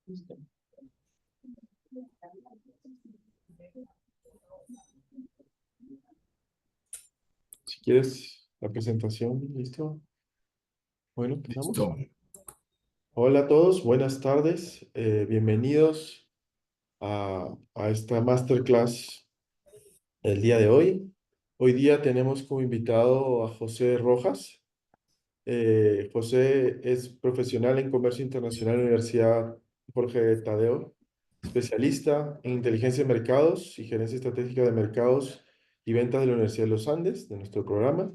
Si quieres la presentación, ¿listo? Bueno, empezamos. Listo. Hola a todos, buenas tardes. Bienvenidos a esta masterclass el día de hoy. Hoy día tenemos como invitado a José Rojas. José es profesional en comercio internacional en la Universidad Jorge Tadeo, especialista en inteligencia de mercados y gerencia estratégica de mercados y ventas de la Universidad de los Andes, de nuestro programa.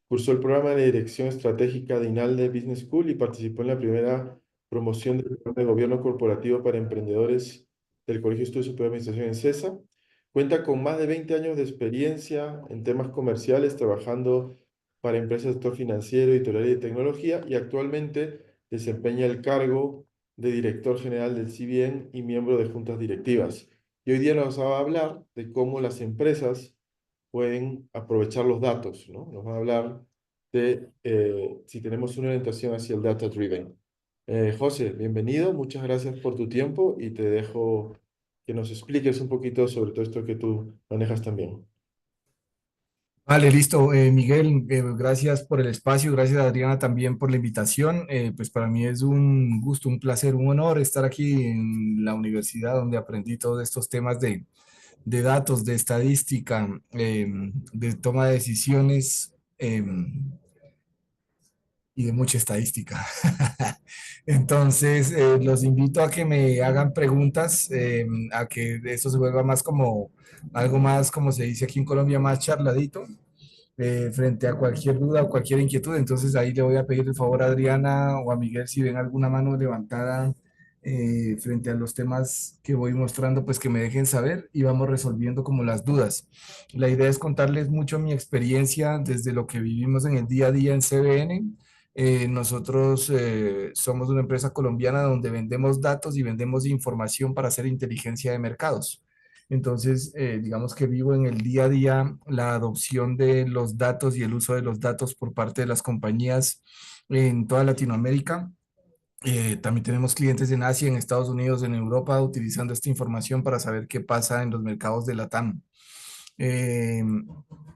Cursó el programa de Dirección Estratégica de INALDE Business School y participó en la primera promoción del programa de gobierno corporativo para emprendedores del Colegio de Estudios Superior de Administración en CESA. Cuenta con más de 20 años de experiencia en temas comerciales, trabajando para empresas del sector financiero, editorial y de tecnología, y actualmente desempeña el cargo de director general del CBN y miembro de juntas directivas. Y hoy día nos va a hablar de cómo las empresas pueden aprovechar los datos, ¿no? Nos van a hablar de si tenemos una orientación hacia el data driven. José, bienvenido, muchas gracias por tu tiempo y te dejo que nos expliques un poquito sobre todo esto que tú manejas también. Vale, listo. Miguel, gracias por el espacio, gracias Adriana también por la invitación. Pues para mí es un gusto, un placer, un honor estar aquí en la universidad donde aprendí todos estos temas de datos, de estadística, de toma de decisiones. Y de mucha estadística. Entonces, los invito a que me hagan preguntas, a que esto se vuelva más como algo más, como se dice aquí en Colombia, más charladito, frente a cualquier duda o cualquier inquietud. Entonces, ahí le voy a pedir el favor a Adriana o a Miguel si ven alguna mano levantada frente a los temas que voy mostrando, pues que me dejen saber y vamos resolviendo como las dudas. La idea es contarles mucho mi experiencia desde lo que vivimos en el día a día en CBN. Nosotros somos una empresa colombiana donde vendemos datos y vendemos información para hacer inteligencia de mercados. Entonces, digamos que vivo en el día a día la adopción de los datos y el uso de los datos por parte de las compañías en toda Latinoamérica. También tenemos clientes en Asia, en Estados Unidos, en Europa, utilizando esta información para saber qué pasa en los mercados de Latam. Eh,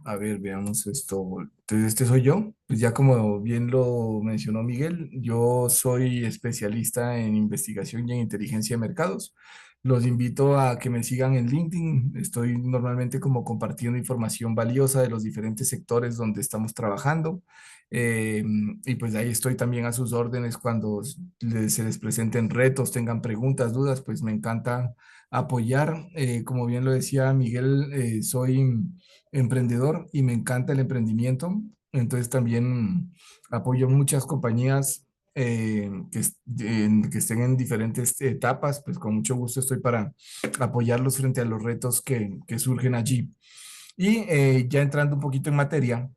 a ver, veamos esto. Entonces, este soy yo. Pues ya como bien lo mencionó Miguel, yo soy especialista en investigación y en inteligencia de mercados. Los invito a que me sigan en LinkedIn. Estoy normalmente como compartiendo información valiosa de los diferentes sectores donde estamos trabajando. Eh, y pues ahí estoy también a sus órdenes cuando se les presenten retos, tengan preguntas, dudas, pues me encanta apoyar. Como bien lo decía Miguel, soy emprendedor y me encanta el emprendimiento. Entonces también apoyo muchas compañías que estén en diferentes etapas. Pues con mucho gusto estoy para apoyarlos frente a los retos que surgen allí. Y ya entrando un poquito en materia,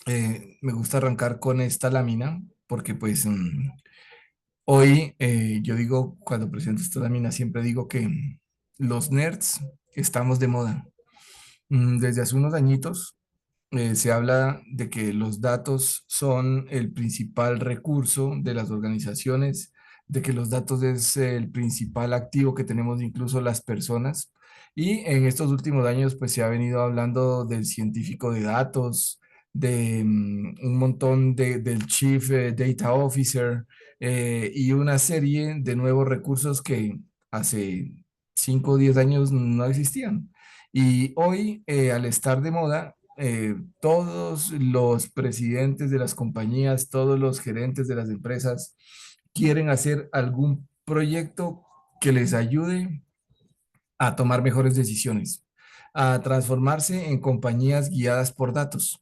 me gusta arrancar con esta lámina porque pues hoy yo digo, cuando presento esta lámina, siempre digo que los nerds estamos de moda. Desde hace unos añitos se habla de que los datos son el principal recurso de las organizaciones, de que los datos es el principal activo que tenemos incluso las personas. Y en estos últimos años, pues se ha venido hablando del científico de datos, de un montón del Chief Data Officer y una serie de nuevos recursos que hace 5 o 10 años no existían. Y hoy, al estar de moda, todos los presidentes de las compañías, todos los gerentes de las empresas quieren hacer algún proyecto que les ayude a tomar mejores decisiones, a transformarse en compañías guiadas por datos.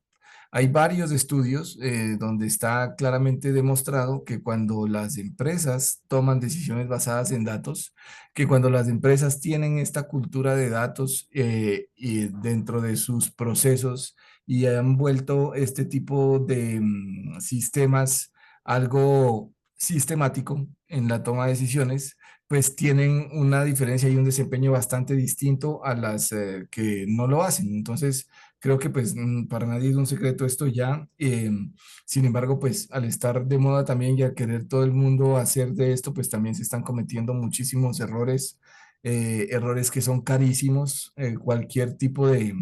Hay varios estudios donde está claramente demostrado que cuando las empresas toman decisiones basadas en datos, que cuando las empresas tienen esta cultura de datos y dentro de sus procesos y han vuelto este tipo de sistemas algo sistemático en la toma de decisiones, pues tienen una diferencia y un desempeño bastante distinto a las que no lo hacen. Entonces, Creo que pues para nadie es un secreto esto ya. Sin embargo, pues al estar de moda también y al querer todo el mundo hacer de esto, pues también se están cometiendo muchísimos errores, errores que son carísimos. Cualquier tipo de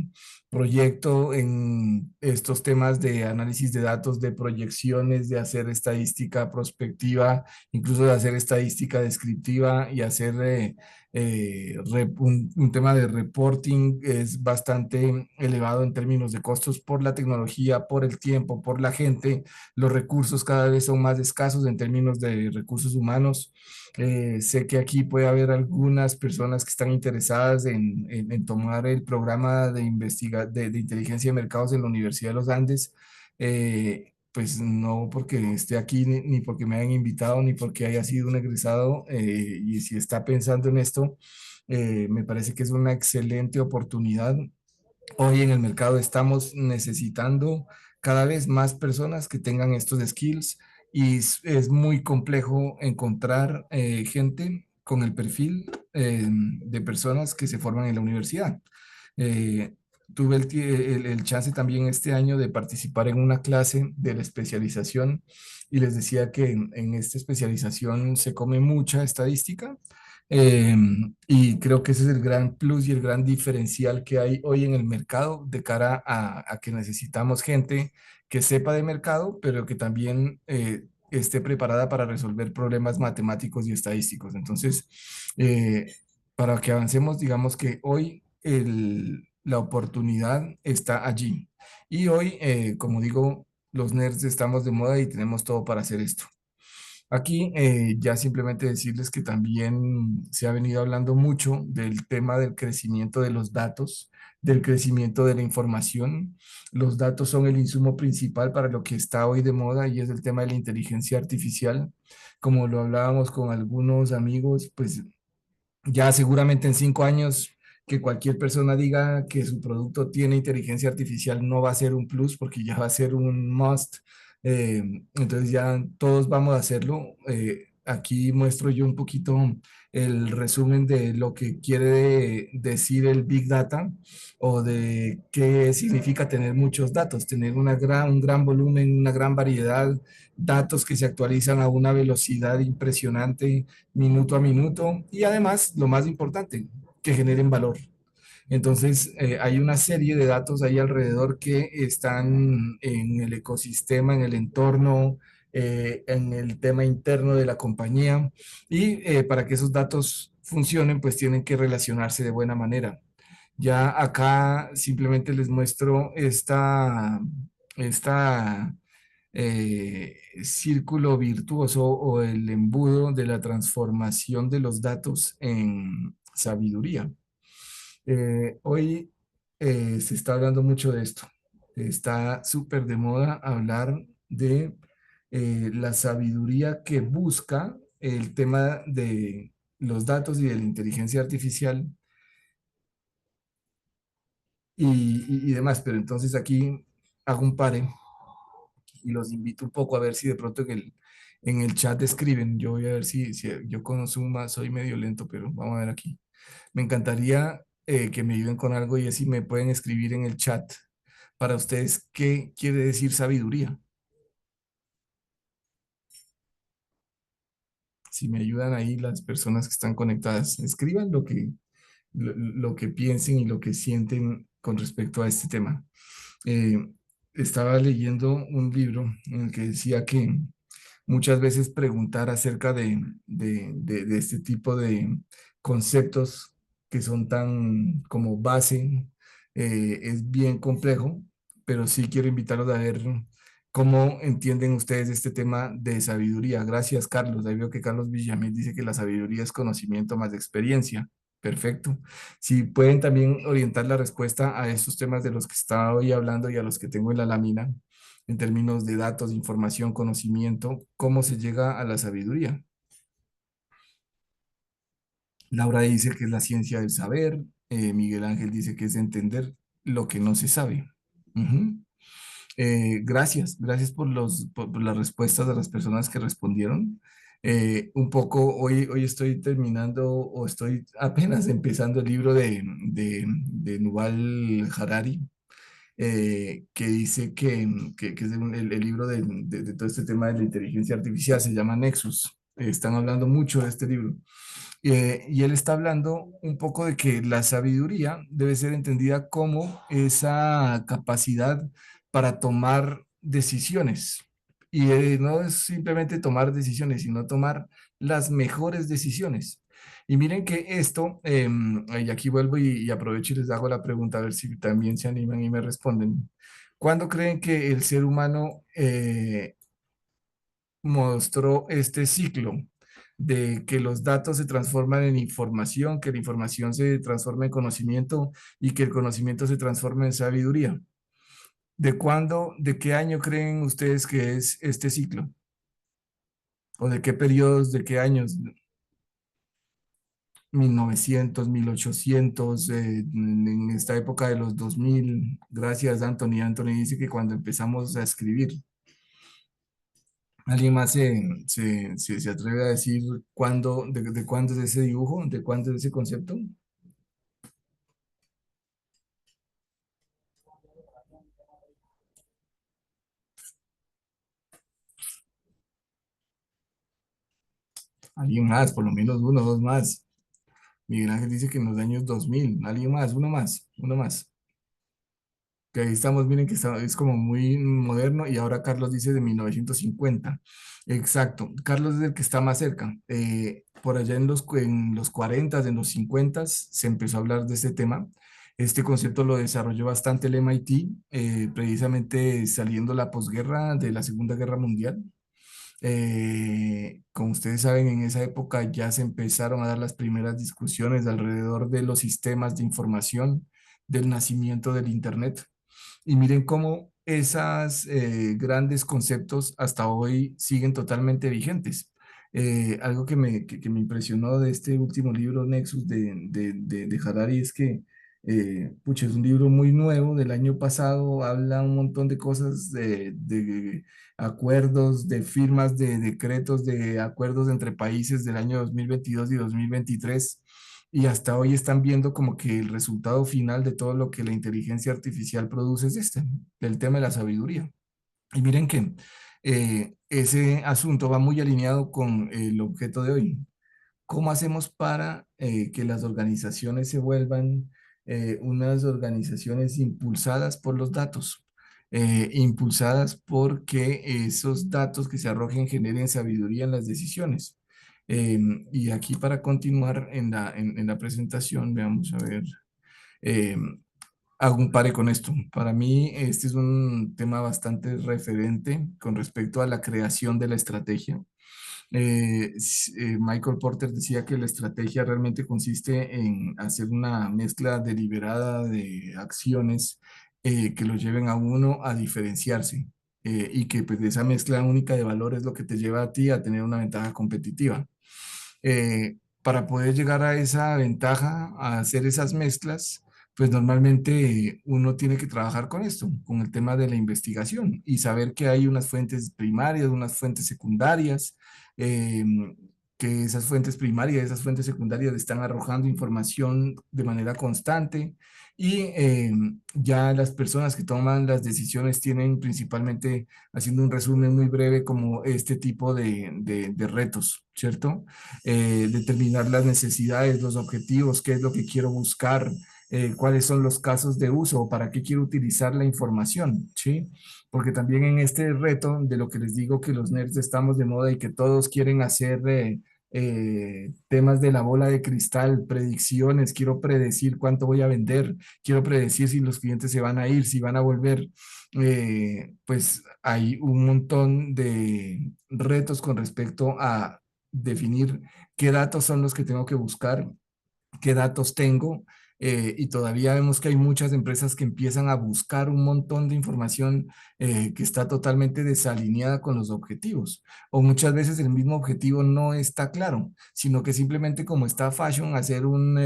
proyecto en estos temas de análisis de datos, de proyecciones, de hacer estadística prospectiva, incluso de hacer estadística descriptiva y hacer un tema de reporting es bastante elevado en términos de costos por la tecnología, por el tiempo, por la gente. Los recursos cada vez son más escasos en términos de recursos humanos. Sé que aquí puede haber algunas personas que están interesadas en tomar el programa de inteligencia de mercados en la Universidad de los Andes. Pues no porque esté aquí, ni porque me hayan invitado, ni porque haya sido un egresado, y si está pensando en esto, me parece que es una excelente oportunidad. Hoy en el mercado estamos necesitando cada vez más personas que tengan estos skills y es muy complejo encontrar gente con el perfil de personas que se forman en la universidad. Eh, Tuve el chance también este año de participar en una clase de la especialización y les decía que en esta especialización se come mucha estadística, eh, y creo que ese es el gran plus y el gran diferencial que hay hoy en el mercado de cara a que necesitamos gente que sepa de mercado, pero que también esté preparada para resolver problemas matemáticos y estadísticos. Entonces, para que avancemos, digamos que hoy la oportunidad está allí. Y hoy, como digo, los nerds estamos de moda y tenemos todo para hacer esto. Aquí ya simplemente decirles que también se ha venido hablando mucho del tema del crecimiento de los datos, del crecimiento de la información. Los datos son el insumo principal para lo que está hoy de moda y es el tema de la inteligencia artificial. Como lo hablábamos con algunos amigos, pues ya seguramente en 5 años que cualquier persona diga que su producto tiene inteligencia artificial no va a ser un plus porque ya va a ser un must. Entonces ya todos vamos a hacerlo. Aquí muestro yo un poquito el resumen de lo que quiere decir el Big Data o de qué significa tener muchos datos, tener un gran volumen, una gran variedad, datos que se actualizan a una velocidad impresionante minuto a minuto y además, lo más importante, que generen valor. Entonces, hay una serie de datos ahí alrededor que están en el ecosistema, en el entorno, en el tema interno de la compañía y para que esos datos funcionen, pues tienen que relacionarse de buena manera. Ya acá simplemente les muestro esta círculo virtuoso o el embudo de la transformación de los datos en sabiduría. Hoy se está hablando mucho de esto. Está súper de moda hablar de la sabiduría que busca el tema de los datos y de la inteligencia artificial y demás. Pero entonces aquí hago un pare y los invito un poco a ver si de pronto en el chat escriben. Yo voy a ver si yo con Zoom soy medio lento, pero vamos a ver aquí. Me encantaría que me ayuden con algo y así me pueden escribir en el chat para ustedes qué quiere decir sabiduría. Si me ayudan ahí las personas que están conectadas, escriban lo que piensen y lo que sienten con respecto a este tema. Eh, Estaba leyendo un libro en el que decía que muchas veces preguntar acerca de este tipo de conceptos que son tan como base es bien complejo, pero sí quiero invitarlos a ver cómo entienden ustedes este tema de sabiduría. Gracias, Carlos. Ahí veo que Carlos Villamil dice que la sabiduría es conocimiento más de experiencia. Perfecto. Si pueden también orientar la respuesta a estos temas de los que estaba hoy hablando y a los que tengo en la lámina, en términos de datos, información, conocimiento, cómo se llega a la sabiduría. Laura dice que es la ciencia del saber, Miguel Ángel dice que es entender lo que no se sabe. Ujú. Gracias por por las respuestas de las personas que respondieron. Un poco, hoy estoy terminando o estoy apenas empezando el libro de Yuval Harari. que dice que es el libro de todo este tema de la inteligencia artificial, se llama Nexus. Están hablando mucho de este libro. Y él está hablando un poco de que la sabiduría debe ser entendida como esa capacidad para tomar decisiones. Y no es simplemente tomar decisiones, sino tomar las mejores decisiones. Y miren que esto, y aquí vuelvo y aprovecho y les hago la pregunta a ver si también se animan y me responden. ¿Cuándo creen que el ser humano mostró este ciclo de que los datos se transforman en información, que la información se transforma en conocimiento y que el conocimiento se transforma en sabiduría? ¿De cuándo, de qué año creen ustedes que es este ciclo? ¿O de qué periodos, de qué años? 1900, 1800, en esta época de los 2000. Gracias, Anthony. Anthony dice que cuando empezamos a escribir. ¿Alguien más se atreve a decir cuándo, de cuándo es ese dibujo, de cuándo es ese concepto? Alguien más, por lo menos uno, dos más. Miguel Ángel dice que en los años 2000. Alguien más, uno más, uno más. Que ahí estamos, miren que es como muy moderno y ahora Carlos dice de 1950. Exacto, Carlos es el que está más cerca. Por allá en los 40, en los 50 se empezó a hablar de este tema. Este concepto lo desarrolló bastante el MIT, precisamente saliendo la posguerra de la Segunda Guerra Mundial. Como ustedes saben, en esa época ya se empezaron a dar las primeras discusiones alrededor de los sistemas de información, del nacimiento del Internet. Y miren cómo esos grandes conceptos hasta hoy siguen totalmente vigentes. Algo que me impresionó de este último libro, Nexus, de Harari, es que pucha, es un libro muy nuevo, del año pasado, habla un montón de cosas, de acuerdos, de firmas, de decretos, de acuerdos entre países del año 2022 y 2023, y hasta hoy están viendo como que el resultado final de todo lo que la inteligencia artificial produce es este, el tema de la sabiduría. Y miren que ese asunto va muy alineado con el objeto de hoy. ¿Cómo hacemos para que las organizaciones se vuelvan unas organizaciones impulsadas por los datos? Impulsadas porque esos datos que se arrojen generen sabiduría en las decisiones. Y aquí para continuar en la presentación, veamos a ver, eh, hago un pare con esto. Para mí este es un tema bastante referente con respecto a la creación de la estrategia. Michael Porter decía que la estrategia realmente consiste en hacer una mezcla deliberada de acciones que lo lleven a uno a diferenciarse, y que pues esa mezcla única de valores es lo que te lleva a ti a tener una ventaja competitiva. Para poder llegar a esa ventaja, a hacer esas mezclas, pues normalmente uno tiene que trabajar con esto, con el tema de la investigación y saber que hay unas fuentes primarias, unas fuentes secundarias, eh, que esas fuentes primarias, esas fuentes secundarias están arrojando información de manera constante, y ya las personas que toman las decisiones tienen principalmente, haciendo un resumen muy breve, como este tipo de retos, ¿cierto? Determinar las necesidades, los objetivos, qué es lo que quiero buscar, cuáles son los casos de uso o para qué quiero utilizar la información, ¿sí? Porque también en este reto de lo que les digo que los nerds estamos de moda y que todos quieren hacer temas de la bola de cristal, predicciones, quiero predecir cuánto voy a vender, quiero predecir si los clientes se van a ir, si van a volver. Pues hay un montón de retos con respecto a definir qué datos son los que tengo que buscar, qué datos tengo, y todavía vemos que hay muchas empresas que empiezan a buscar un montón de información que está totalmente desalineada con los objetivos, o muchas veces el mismo objetivo no está claro, sino que simplemente como está fashion hacer un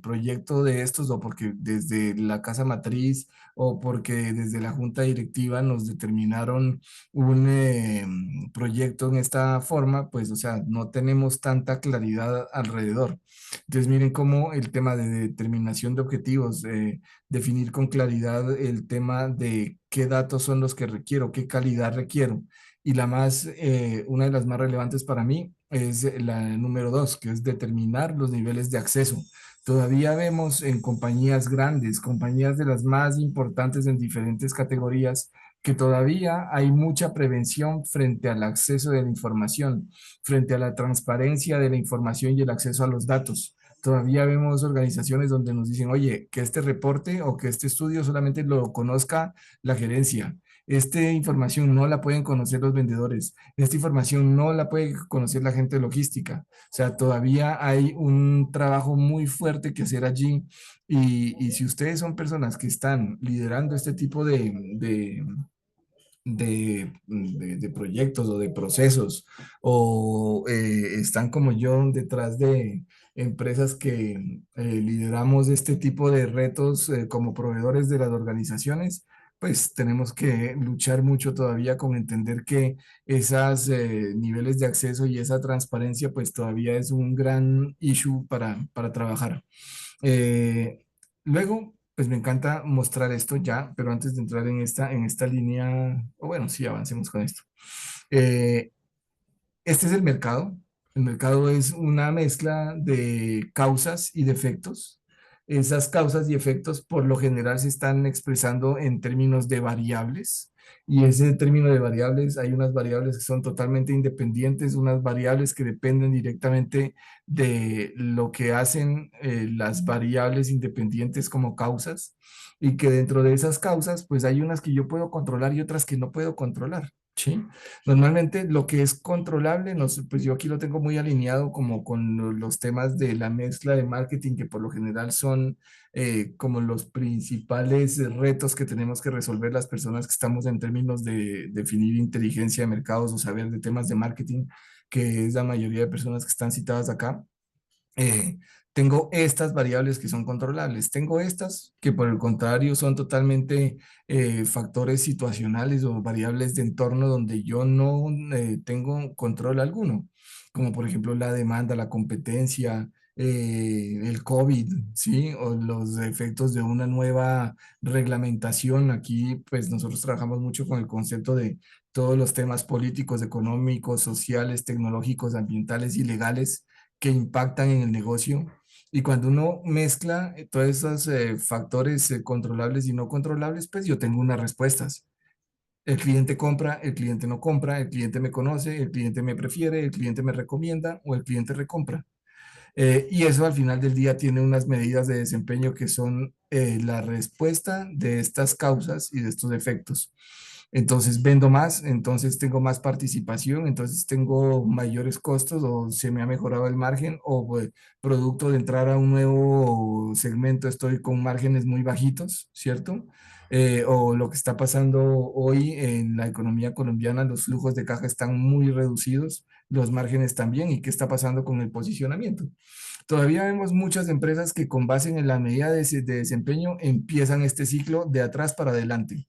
proyecto de estos, o porque desde la casa matriz o porque desde la junta directiva nos determinaron un proyecto en esta forma, pues o sea, no tenemos tanta claridad alrededor. Entonces miren cómo el tema de determinar determinación de objetivos, definir con claridad el tema de qué datos son los que requiero, qué calidad requiero. Y una de las más relevantes para mí es la número dos, que es determinar los niveles de acceso. Todavía vemos en compañías grandes, compañías de las más importantes en diferentes categorías, que todavía hay mucha prevención frente al acceso de la información, frente a la transparencia de la información y el acceso a los datos. Todavía vemos organizaciones donde nos dicen, oye, que este reporte o que este estudio solamente lo conozca la gerencia. Esta información no la pueden conocer los vendedores. Esta información no la puede conocer la gente de logística. O sea, todavía hay un trabajo muy fuerte que hacer allí. Y si ustedes son personas que están liderando este tipo de proyectos o de procesos, o están como yo detrás de empresas que lideramos este tipo de retos como proveedores de las organizaciones, pues tenemos que luchar mucho todavía con entender que esos niveles de acceso y esa transparencia pues todavía es un gran issue para trabajar. Eh, Luego, pues me encanta mostrar esto ya, pero antes de entrar en esta línea, o bueno, sí, avancemos con esto. Eh, este es el mercado. El mercado es una mezcla de causas y de efectos. Esas causas y efectos por lo general se están expresando en términos de variables. Y ese término de variables, hay unas variables que son totalmente independientes, unas variables que dependen directamente de lo que hacen las variables independientes como causas, y que dentro de esas causas, pues hay unas que yo puedo controlar y otras que no puedo controlar. ¿Sí? Normalmente lo que es controlable, no sé, pues yo aquí lo tengo muy alineado como con los temas de la mezcla de marketing, que por lo general son como los principales retos que tenemos que resolver las personas que estamos en términos de definir inteligencia de mercados o saber de temas de marketing, que es la mayoría de personas que están citadas acá. eh, Tengo estas variables que son controlables, tengo estas que por el contrario son totalmente factores situacionales o variables de entorno donde yo no tengo control alguno, como por ejemplo la demanda, la competencia, el COVID, ¿sí? O los efectos de una nueva reglamentación. Aquí pues nosotros trabajamos mucho con el concepto de todos los temas políticos, económicos, sociales, tecnológicos, ambientales y legales que impactan en el negocio. Y cuando uno mezcla todos esos factores controlables y no controlables, pues yo tengo unas respuestas. El cliente compra, el cliente no compra, el cliente me conoce, el cliente me prefiere, el cliente me recomienda o el cliente recompra. Y eso al final del día tiene unas medidas de desempeño que son la respuesta de estas causas y de estos efectos. Entonces vendo más, entonces tengo más participación, entonces tengo mayores costos o se me ha mejorado el margen o pues, producto de entrar a un nuevo segmento estoy con márgenes muy bajitos, ¿cierto? O lo que está pasando hoy en la economía colombiana, los flujos de caja están muy reducidos, los márgenes también, ¿y qué está pasando con el posicionamiento? Todavía vemos muchas empresas que con base en la medida de desempeño empiezan este ciclo de atrás para adelante.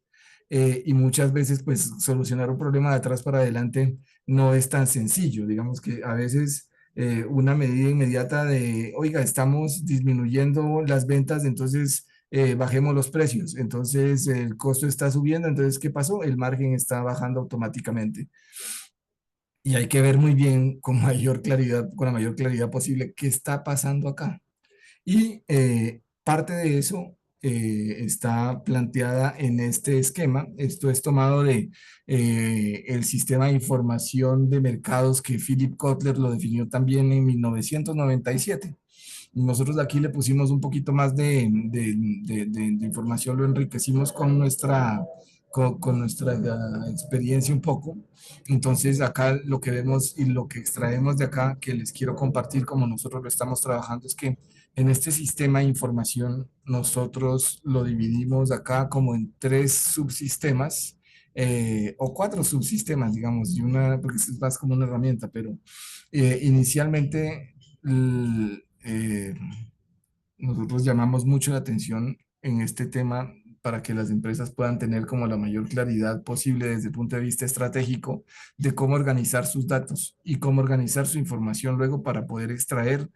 Y muchas veces, pues, solucionar un problema de atrás para adelante no es tan sencillo. Digamos que a veces una medida inmediata de, oiga, estamos disminuyendo las ventas, entonces bajemos los precios. Entonces el costo está subiendo, entonces, ¿qué pasó? El margen está bajando automáticamente. Y hay que ver muy bien con mayor claridad, con la mayor claridad posible, qué está pasando acá. Y parte de eso está planteada en este esquema. Esto es tomado de el sistema de información de mercados que Philip Kotler lo definió también en 1997. Nosotros aquí le pusimos un poquito más de información, lo enriquecimos con con nuestra experiencia un poco. Entonces acá lo que vemos y lo que extraemos de acá, que les quiero compartir como nosotros lo estamos trabajando, es que en este sistema de información nosotros lo dividimos acá como en tres subsistemas. O cuatro subsistemas, digamos, y una, porque es más como una herramienta, pero inicialmente nosotros llamamos mucho la atención en este tema para que las empresas puedan tener como la mayor claridad posible desde el punto de vista estratégico de cómo organizar sus datos y cómo organizar su información luego para poder extraer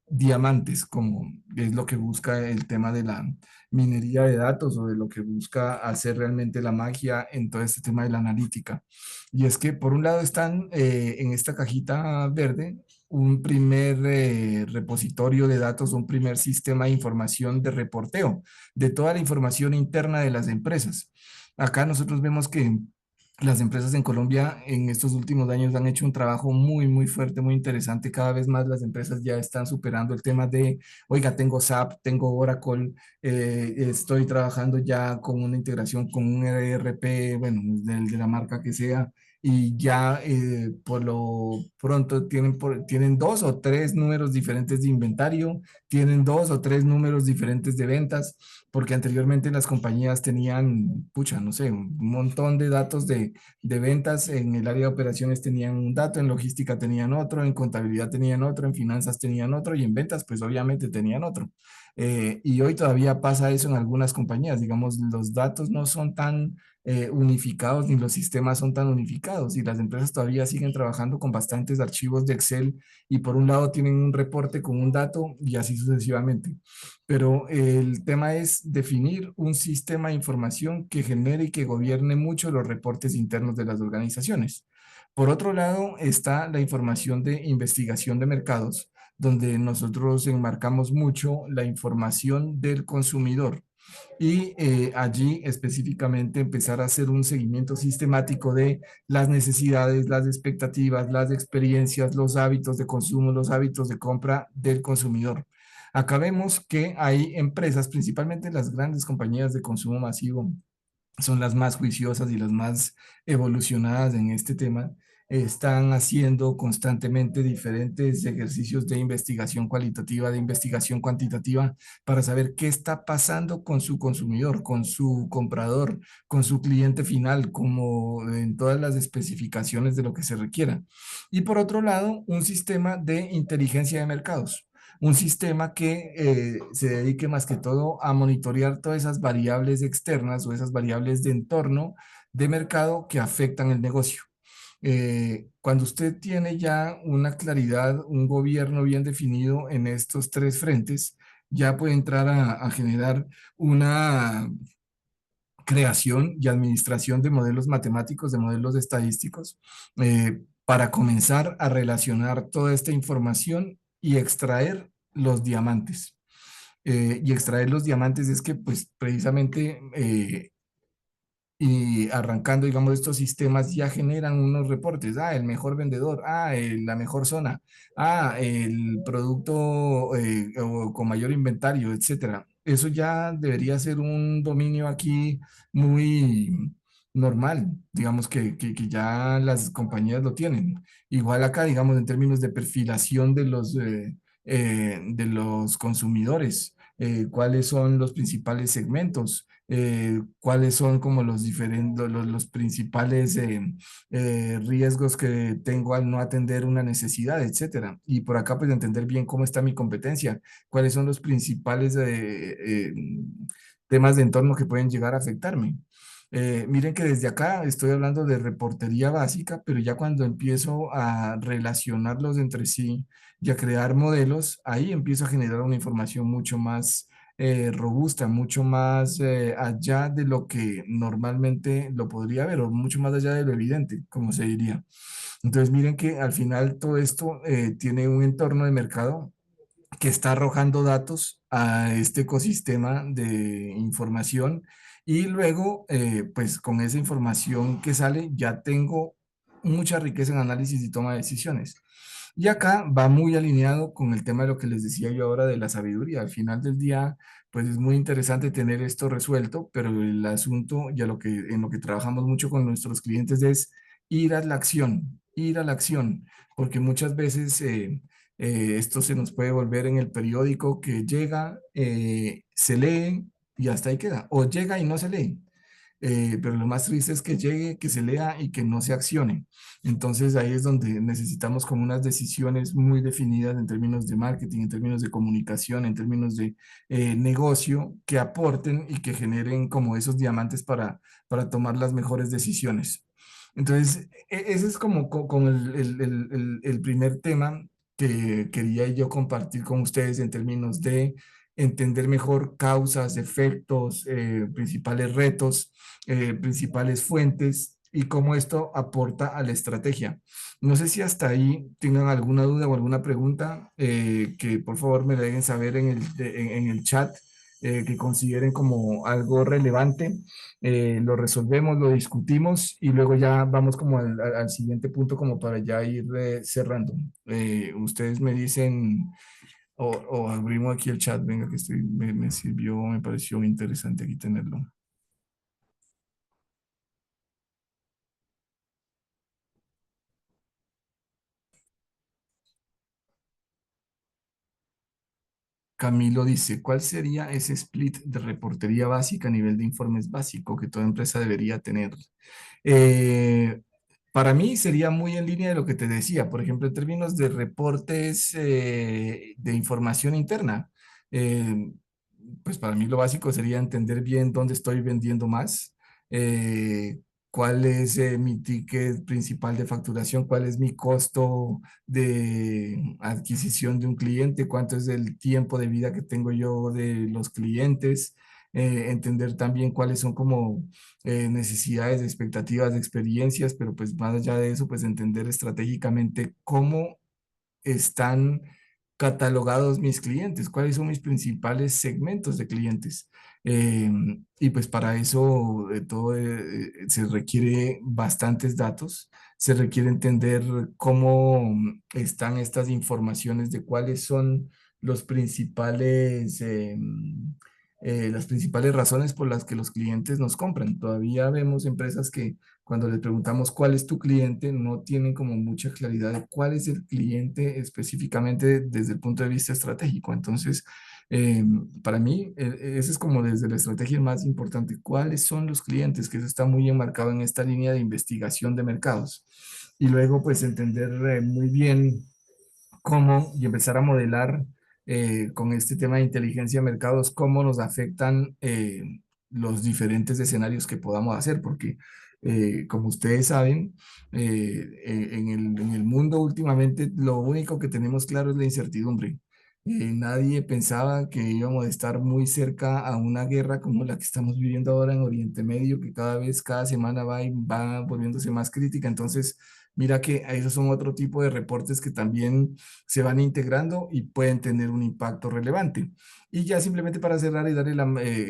diamantes, como es lo que busca el tema de la minería de datos o de lo que busca hacer realmente la magia en todo este tema de la analítica. Y es que por un lado están en esta cajita verde un primer repositorio de datos, un primer sistema de información de reporteo de toda la información interna de las empresas. Acá nosotros vemos que las empresas en Colombia en estos últimos años han hecho un trabajo muy, muy fuerte, muy interesante. Cada vez más las empresas ya están superando el tema de, oiga, tengo SAP, tengo Oracle, estoy trabajando ya con una integración con un ERP, bueno, de la marca que sea, y ya por lo pronto tienen dos o tres números diferentes de inventario, tienen dos o tres números diferentes de ventas, porque anteriormente las compañías tenían, pucha, no sé, un montón de datos de ventas. En el área de operaciones tenían un dato, en logística tenían otro, en contabilidad tenían otro, en finanzas tenían otro y en ventas pues obviamente tenían otro. Y hoy todavía pasa eso en algunas compañías, digamos, los datos no son tan unificados ni los sistemas son tan unificados y las empresas todavía siguen trabajando con bastantes archivos de Excel y por un lado tienen un reporte con un dato y así sucesivamente. Pero el tema es definir un sistema de información que genere y que gobierne mucho los reportes internos de las organizaciones. Por otro lado, está la información de investigación de mercados, donde nosotros enmarcamos mucho la información del consumidor y allí específicamente empezar a hacer un seguimiento sistemático de las necesidades, las expectativas, las experiencias, los hábitos de consumo, los hábitos de compra del consumidor. Acá vemos que hay empresas, principalmente las grandes compañías de consumo masivo, son las más juiciosas y las más evolucionadas en este tema, están haciendo constantemente diferentes ejercicios de investigación cualitativa, de investigación cuantitativa, para saber qué está pasando con su consumidor, con su comprador, con su cliente final, como en todas las especificaciones de lo que se requiera. Y por otro lado, un sistema de inteligencia de mercados, un sistema que se dedique más que todo a monitorear todas esas variables externas o esas variables de entorno de mercado que afectan el negocio. Cuando usted tiene ya una claridad, un gobierno bien definido en estos tres frentes, ya puede entrar a generar una creación y administración de modelos matemáticos, de modelos estadísticos, para comenzar a relacionar toda esta información y extraer los diamantes. Y extraer los diamantes es que, pues, precisamente y arrancando, digamos, estos sistemas ya generan unos reportes. Ah, el mejor vendedor. Ah, la mejor zona. Ah, el producto con mayor inventario, etcétera. Eso ya debería ser un dominio aquí muy normal. Digamos que ya las compañías lo tienen. Igual acá, digamos, en términos de perfilación de los consumidores. ¿Cuáles son los principales segmentos? Cuáles son como los diferentes, los principales riesgos que tengo al no atender una necesidad, etcétera. Y por acá, pues entender bien cómo está mi competencia, cuáles son los principales temas de entorno que pueden llegar a afectarme. Miren que desde acá estoy hablando de reportería básica, pero ya cuando empiezo a relacionarlos entre sí y a crear modelos, ahí empiezo a generar una información mucho más robusta, mucho más allá de lo que normalmente lo podría ver, o mucho más allá de lo evidente, como se diría. Entonces, miren que al final todo esto tiene un entorno de mercado que está arrojando datos a este ecosistema de información y luego, pues con esa información que sale, ya tengo mucha riqueza en análisis y toma de decisiones. Y acá va muy alineado con el tema de lo que les decía yo ahora de la sabiduría. Al final del día, pues es muy interesante tener esto resuelto, pero el asunto y en lo que trabajamos mucho con nuestros clientes es ir a la acción, porque muchas veces esto se nos puede volver en el periódico que llega, se lee y hasta ahí queda, o llega y no se lee. Pero lo más triste es que llegue, que se lea y que no se accione. Entonces ahí es donde necesitamos como unas decisiones muy definidas en términos de marketing, en términos de comunicación, en términos de negocio, que aporten y que generen como esos diamantes para tomar las mejores decisiones. Entonces, ese es como el primer tema que quería yo compartir con ustedes en términos de entender mejor causas, efectos, principales retos, principales fuentes y cómo esto aporta a la estrategia. No sé si hasta ahí tengan alguna duda o alguna pregunta, que por favor me la dejen saber en el chat, que consideren como algo relevante. Lo resolvemos, lo discutimos y luego ya vamos como al siguiente punto como para ya ir cerrando. Ustedes me dicen o abrimos aquí el chat, venga que me sirvió, me pareció interesante aquí tenerlo. Camilo dice, ¿cuál sería ese split de reportería básica a nivel de informes básico que toda empresa debería tener? Eh, para mí sería muy en línea de lo que te decía, por ejemplo, en términos de reportes de información interna. eh, pues para mí lo básico sería entender bien dónde estoy vendiendo más, eh, cuál es mi ticket principal de facturación, cuál es mi costo de adquisición de un cliente, cuánto es el tiempo de vida que tengo yo de los clientes, entender también cuáles son como necesidades, expectativas, experiencias, pero pues más allá de eso, pues entender estratégicamente cómo están catalogados mis clientes, cuáles son mis principales segmentos de clientes. Eh, y pues para eso todo se requiere bastantes datos, se requiere entender cómo están estas informaciones de cuáles son los principales, las principales razones por las que los clientes nos compran. Todavía vemos empresas que cuando les preguntamos cuál es tu cliente, no tienen como mucha claridad de cuál es el cliente específicamente desde el punto de vista estratégico. Entonces, para mí, ese es como desde la estrategia más importante. ¿Cuáles son los clientes? Que eso está muy enmarcado en esta línea de investigación de mercados. Y luego, pues, entender muy bien cómo y empezar a modelar con este tema de inteligencia de mercados, cómo nos afectan los diferentes escenarios que podamos hacer, porque como ustedes saben, en el mundo últimamente lo único que tenemos claro es la incertidumbre. Nadie pensaba que íbamos a estar muy cerca a una guerra como la que estamos viviendo ahora en Oriente Medio, que cada vez, cada semana va volviéndose más crítica. Entonces, mira que esos son otro tipo de reportes que también se van integrando y pueden tener un impacto relevante. Y ya simplemente para cerrar y darle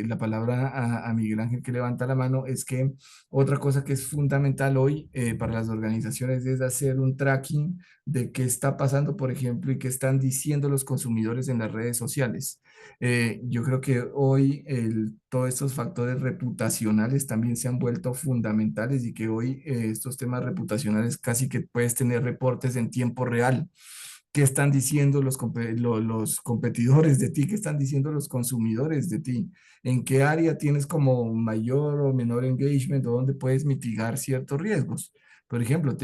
la palabra a Miguel Ángel que levanta la mano, es que otra cosa que es fundamental hoy para las organizaciones es hacer un tracking de qué está pasando, por ejemplo, y qué están diciendo los consumidores en las redes sociales. Yo creo que hoy todos estos factores reputacionales también se han vuelto fundamentales y que hoy estos temas reputacionales casi que puedes tener reportes en tiempo real. ¿Qué están diciendo los competidores de ti? ¿Qué están diciendo los consumidores de ti? ¿En qué área tienes como mayor o menor engagement o dónde puedes mitigar ciertos riesgos? Por ejemplo,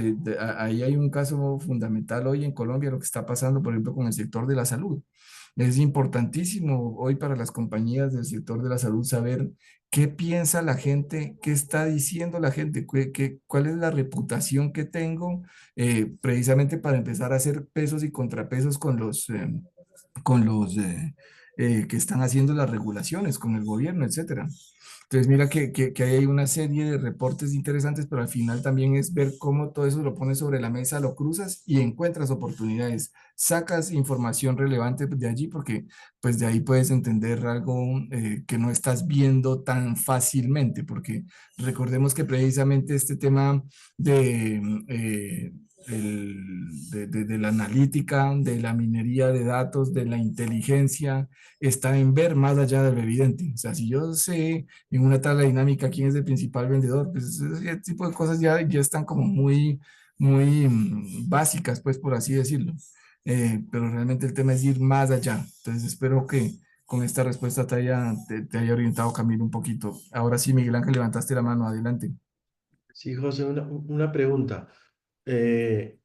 ahí hay un caso fundamental hoy en Colombia, lo que está pasando, por ejemplo, con el sector de la salud. Es importantísimo hoy para las compañías del sector de la salud saber qué piensa la gente, qué está diciendo la gente, cuál es la reputación que tengo, precisamente para empezar a hacer pesos y contrapesos con los que están haciendo las regulaciones, con el gobierno, etcétera. Entonces, mira que hay una serie de reportes interesantes, pero al final también es ver cómo todo eso lo pones sobre la mesa, lo cruzas y encuentras oportunidades, sacas información relevante de allí, porque pues de ahí puedes entender algo que no estás viendo tan fácilmente, porque recordemos que precisamente este tema de de la analítica, de la minería de datos, de la inteligencia, está en ver más allá de lo evidente. O sea, si yo sé en una tabla dinámica quién es el principal vendedor, pues ese tipo de cosas ya están como muy básicas, pues por así decirlo. Pero realmente el tema es ir más allá. Entonces espero que con esta respuesta te haya orientado Camilo un poquito. Ahora sí, Miguel Ángel, levantaste la mano, adelante. Sí, José, una pregunta. Eh,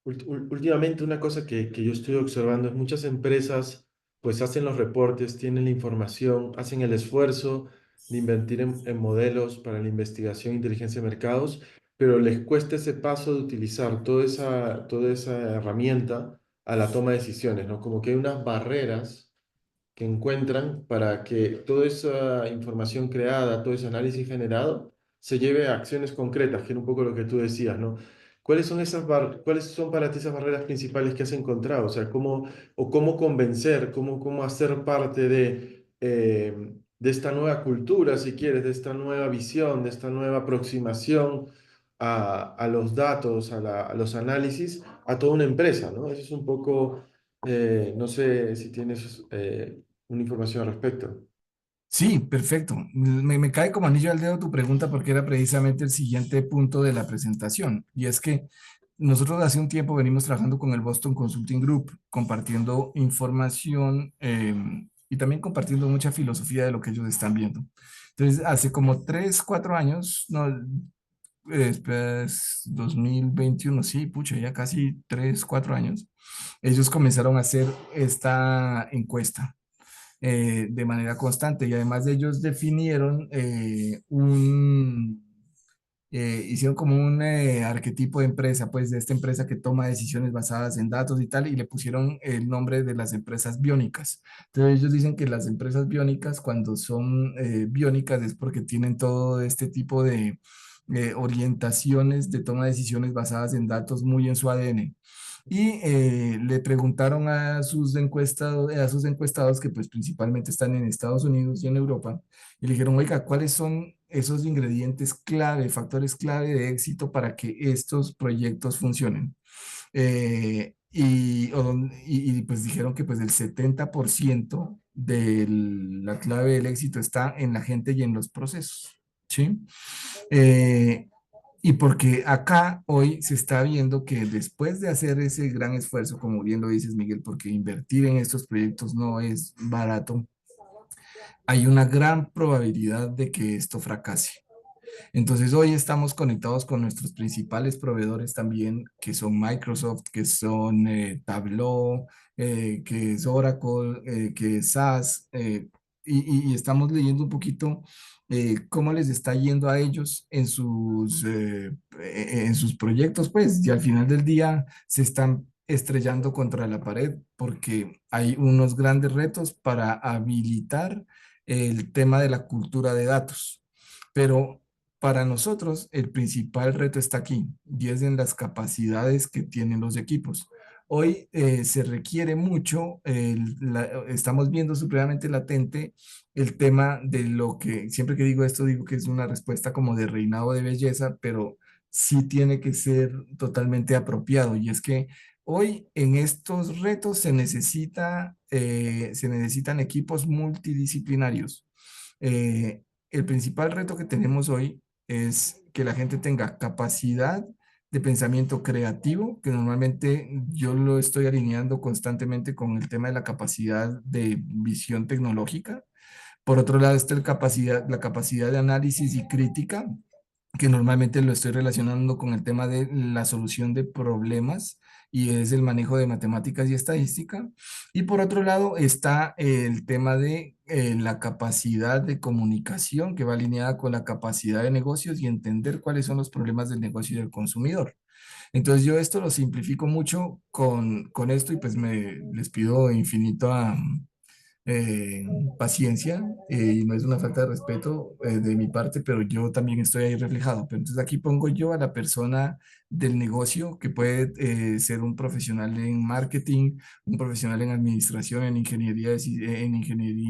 Últimamente una cosa que yo estoy observando es muchas empresas pues hacen los reportes, tienen la información, hacen el esfuerzo de invertir en modelos para la investigación e inteligencia de mercados, pero les cuesta ese paso de utilizar toda esa herramienta a la toma de decisiones, ¿no? Como que hay unas barreras que encuentran para que toda esa información creada, todo ese análisis generado, se lleve a acciones concretas, que era un poco lo que tú decías, ¿no? ¿Cuáles son para ti esas barreras principales que has encontrado? O sea, cómo convencer, cómo hacer parte de esta nueva cultura, si quieres, de esta nueva visión, de esta nueva aproximación a los datos, a los análisis, a toda una empresa, ¿no? Eso es un poco, no sé si tienes una información al respecto. Sí, perfecto. Me cae como anillo al dedo tu pregunta porque era precisamente el siguiente punto de la presentación. Y es que nosotros hace un tiempo venimos trabajando con el Boston Consulting Group, compartiendo información y también compartiendo mucha filosofía de lo que ellos están viendo. Entonces, hace como 3, 4 años, no, después 2021, sí, pucha, ya casi 3, 4 años, ellos comenzaron a hacer esta encuesta de manera constante y además de ellos definieron hicieron como un arquetipo de empresa, pues de esta empresa que toma decisiones basadas en datos y tal, y le pusieron el nombre de las empresas biónicas. Entonces ellos dicen que las empresas biónicas, cuando son biónicas, es porque tienen todo este tipo de orientaciones de toma de decisiones basadas en datos muy en su ADN. Y le preguntaron a sus encuestados, que pues principalmente están en Estados Unidos y en Europa, y le dijeron, oiga, ¿cuáles son esos ingredientes clave, factores clave de éxito para que estos proyectos funcionen? Pues dijeron que pues el 70% de la clave del éxito está en la gente y en los procesos, ¿sí? Eh, y porque acá hoy se está viendo que después de hacer ese gran esfuerzo, como bien lo dices, Miguel, porque invertir en estos proyectos no es barato, hay una gran probabilidad de que esto fracase. Entonces hoy estamos conectados con nuestros principales proveedores también, que son Microsoft, que son Tableau, que es Oracle, que es SAS, y estamos leyendo un poquito cómo les está yendo a ellos en sus proyectos, pues, y al final del día se están estrellando contra la pared porque hay unos grandes retos para habilitar el tema de la cultura de datos. Pero para nosotros, el principal reto está aquí y es en las capacidades que tienen los equipos. Hoy se requiere mucho, estamos viendo supremamente latente el tema de lo que, siempre que digo esto, digo que es una respuesta como de reinado de belleza, pero sí tiene que ser totalmente apropiado. Y es que hoy en estos retos se necesitan equipos multidisciplinarios. El principal reto que tenemos hoy es que la gente tenga capacidad de pensamiento creativo, que normalmente yo lo estoy alineando constantemente con el tema de la capacidad de visión tecnológica. Por otro lado está la capacidad de análisis y crítica, que normalmente lo estoy relacionando con el tema de la solución de problemas y es el manejo de matemáticas y estadística. Y por otro lado está el tema de la capacidad de comunicación que va alineada con la capacidad de negocios y entender cuáles son los problemas del negocio y del consumidor. Entonces yo esto lo simplifico mucho con esto y pues les pido infinito eh, paciencia y no es una falta de respeto de mi parte, pero yo también estoy ahí reflejado. Pero entonces aquí pongo yo a la persona del negocio que puede ser un profesional en marketing, un profesional en administración, en ingeniería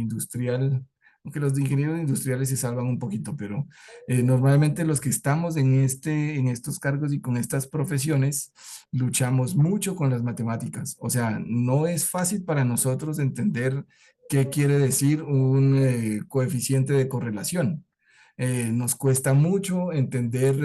industrial. Aunque los de ingenieros industriales se salvan un poquito, pero normalmente los que estamos en estos cargos y con estas profesiones luchamos mucho con las matemáticas. O sea, no es fácil para nosotros entender qué quiere decir un coeficiente de correlación. Nos cuesta mucho entender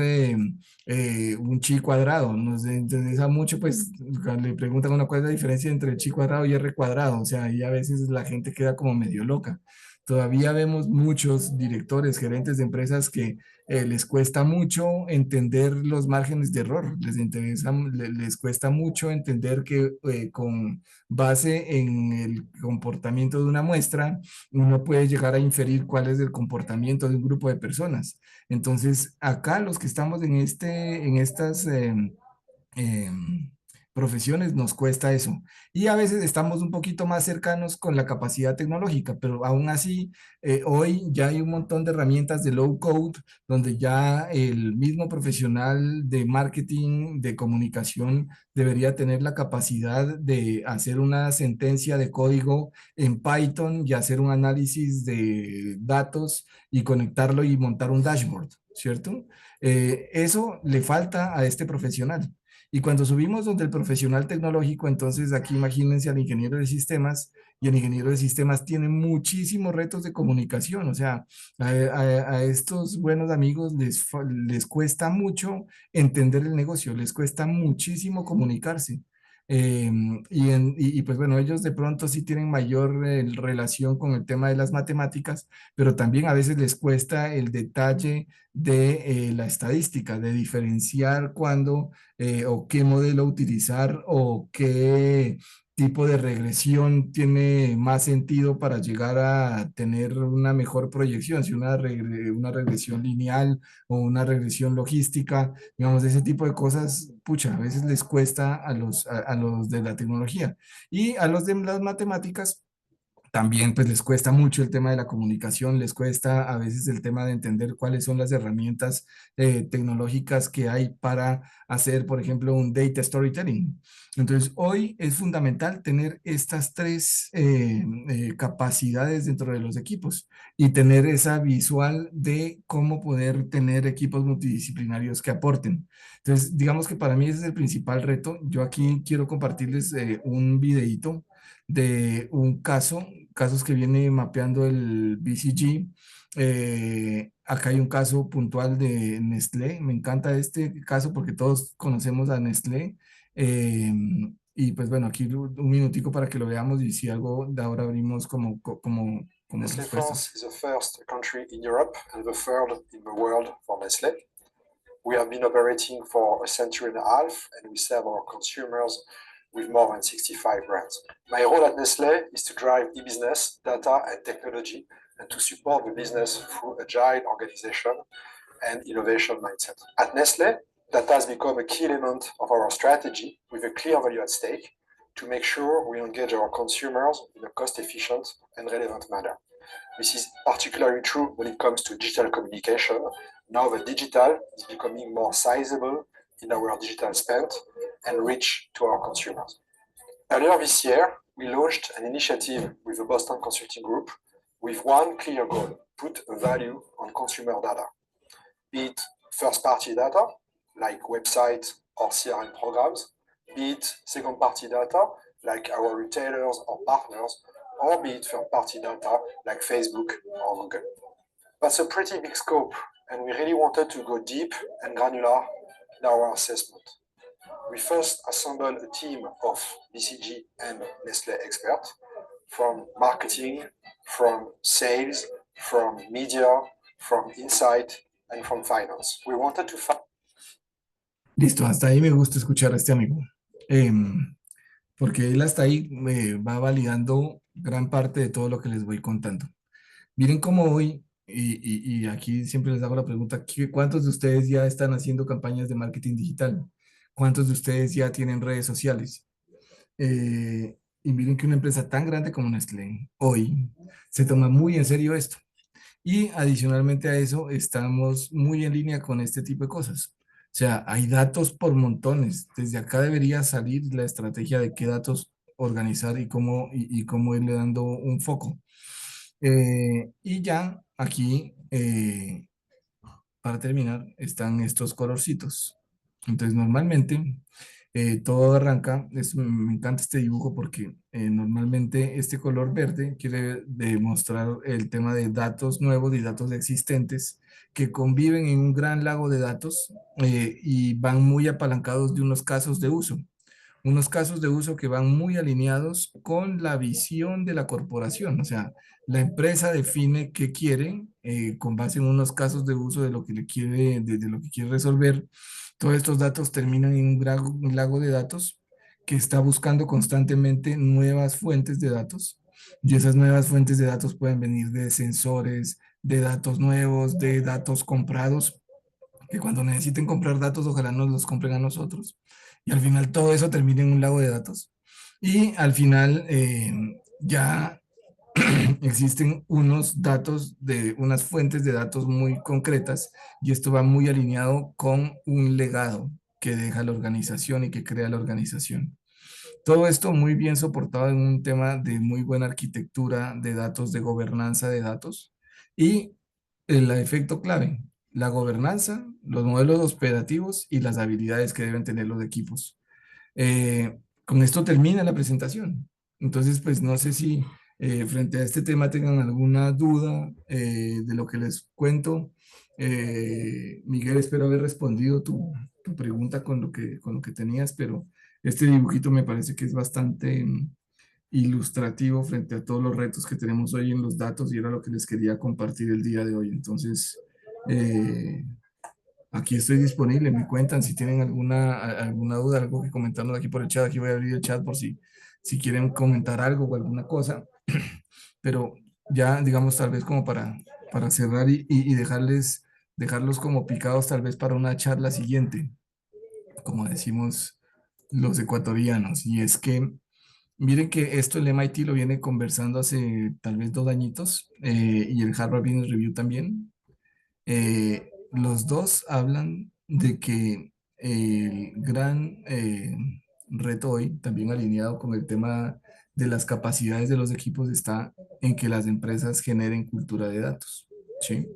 un chi cuadrado, nos interesa mucho, pues, cuando le preguntan una cuál es la diferencia entre chi cuadrado y r cuadrado, o sea, ahí a veces la gente queda como medio loca. Todavía vemos muchos directores, gerentes de empresas que les cuesta mucho entender los márgenes de error, les cuesta mucho entender que con base en el comportamiento de una muestra, uno puede llegar a inferir cuál es el comportamiento de un grupo de personas. Entonces, acá los que estamos en estas profesiones nos cuesta eso. Y a veces estamos un poquito más cercanos con la capacidad tecnológica, pero aún así, hoy ya hay un montón de herramientas de low code donde ya el mismo profesional de marketing, de comunicación, debería tener la capacidad de hacer una sentencia de código en Python y hacer un análisis de datos y conectarlo y montar un dashboard, ¿cierto? Eso le falta a este profesional. Y cuando subimos donde el profesional tecnológico, entonces aquí imagínense al ingeniero de sistemas, y el ingeniero de sistemas tiene muchísimos retos de comunicación. O sea, a estos buenos amigos les cuesta mucho entender el negocio, les cuesta muchísimo comunicarse. Pues bueno, ellos de pronto sí tienen mayor relación con el tema de las matemáticas, pero también a veces les cuesta el detalle de la estadística, de diferenciar cuándo o qué modelo utilizar o qué tipo de regresión tiene más sentido para llegar a tener una mejor proyección, si una regresión lineal o una regresión logística, digamos, ese tipo de cosas, pucha, a veces les cuesta a los de la tecnología. Y a los de las matemáticas, también pues les cuesta mucho el tema de la comunicación, les cuesta a veces el tema de entender cuáles son las herramientas tecnológicas que hay para hacer, por ejemplo, un data storytelling. Entonces, hoy es fundamental tener estas tres capacidades dentro de los equipos y tener esa visual de cómo poder tener equipos multidisciplinarios que aporten. Entonces, digamos que para mí ese es el principal reto. Yo aquí quiero compartirles un videíto de un casos que viene mapeando el BCG. Acá hay un caso puntual de Nestlé. Me encanta este caso porque todos conocemos a Nestlé. Eh, y pues bueno, aquí un minutico para que lo veamos y si algo de ahora abrimos como Nestlé respuestas. France is the first country in Europe and the third in the world for Nestlé. We have been operating for a century and a half, and we serve our consumers with more than 65 brands. My role at Nestlé is to drive e-business, data, and technology, and to support the business through agile organization and innovation mindset. At Nestlé, data has become a key element of our strategy with a clear value at stake to make sure we engage our consumers in a cost-efficient and relevant manner. This is particularly true when it comes to digital communication. Now the digital is becoming more sizable in our digital spend and reach to our consumers. Earlier this year, we launched an initiative with the Boston Consulting Group with one clear goal: put a value on consumer data, be it first-party data, like websites or CRM programs, be it second-party data, like our retailers or partners, or be it third-party data, like Facebook or Google. That's a pretty big scope, and we really wanted to go deep and granular in our assessment. We first assembled a team of BCG and Nestlé experts from marketing, from sales, from media, from insight, and from finance. We wanted to find. Listo, hasta ahí me gusta escuchar a este amigo. Porque él hasta ahí me va validando gran parte de todo lo que les voy contando. Miren cómo hoy, y aquí siempre les hago la pregunta, ¿cuántos de ustedes ya están haciendo campañas de marketing digital? ¿Cuántos de ustedes ya tienen redes sociales? Y miren que una empresa tan grande como Nestlé hoy se toma muy en serio esto. Y adicionalmente a eso, estamos muy en línea con este tipo de cosas. O sea, hay datos por montones. Desde acá debería salir la estrategia de qué datos organizar y cómo irle dando un foco. Y ya aquí, para terminar, están estos colorcitos. Entonces, normalmente todo arranca, me encanta este dibujo porque normalmente este color verde quiere demostrar el tema de datos nuevos y datos existentes que conviven en un gran lago de datos y van muy apalancados de unos casos de uso que van muy alineados con la visión de la corporación. O sea, la empresa define qué quiere con base en unos casos de uso de lo que le quiere, de lo que quiere resolver. Todos estos datos terminan en un lago de datos que está buscando constantemente nuevas fuentes de datos. Y esas nuevas fuentes de datos pueden venir de sensores, de datos nuevos, de datos comprados, que cuando necesiten comprar datos, ojalá nos los compren a nosotros. y al final todo eso termina en un lago de datos. Y al final ya existen unos datos de unas fuentes de datos muy concretas y esto va muy alineado con un legado que deja la organización y que crea la organización. Todo esto muy bien soportado en un tema de muy buena arquitectura de datos, de gobernanza de datos y el efecto clave, la gobernanza, los modelos operativos y las habilidades que deben tener los equipos. Con esto termina la presentación. Entonces, pues no sé si frente a este tema tengan alguna duda de lo que les cuento. Miguel, espero haber respondido tu pregunta con lo que tenías, pero este dibujito me parece que es bastante ilustrativo frente a todos los retos que tenemos hoy en los datos y era lo que les quería compartir el día de hoy. Entonces, eh, aquí estoy disponible, me cuentan si tienen alguna duda, algo que comentarnos aquí por el chat. Aquí voy a abrir el chat por si quieren comentar algo o alguna cosa. Pero ya, digamos, tal vez como para cerrar y dejarlos como picados tal vez para una charla siguiente, como decimos los ecuatorianos. Y es que, miren que esto el MIT lo viene conversando hace tal vez 2 añitos y el Harvard Business Review también. Los dos hablan de que el gran reto hoy, también alineado con el tema de las capacidades de los equipos, está en que las empresas generen cultura de datos, ¿sí?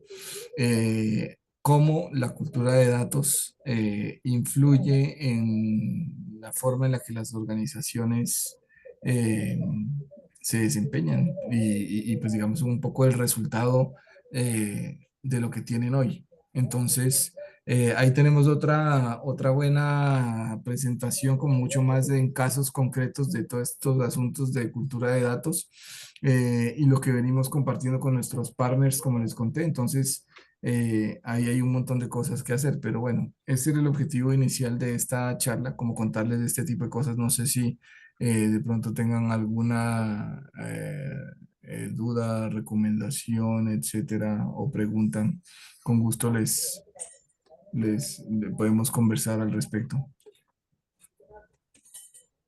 Cómo la cultura de datos influye en la forma en la que las organizaciones eh, se desempeñan y, pues digamos un poco el resultado de lo que tienen hoy. Entonces, ahí tenemos otra buena presentación con mucho más en casos concretos de todos estos asuntos de cultura de datos y lo que venimos compartiendo con nuestros partners, como les conté. Entonces, ahí hay un montón de cosas que hacer, pero bueno, ese era el objetivo inicial de esta charla, como contarles de este tipo de cosas. No sé si de pronto tengan alguna duda, recomendación, etcétera, o preguntan. Con gusto les podemos conversar al respecto.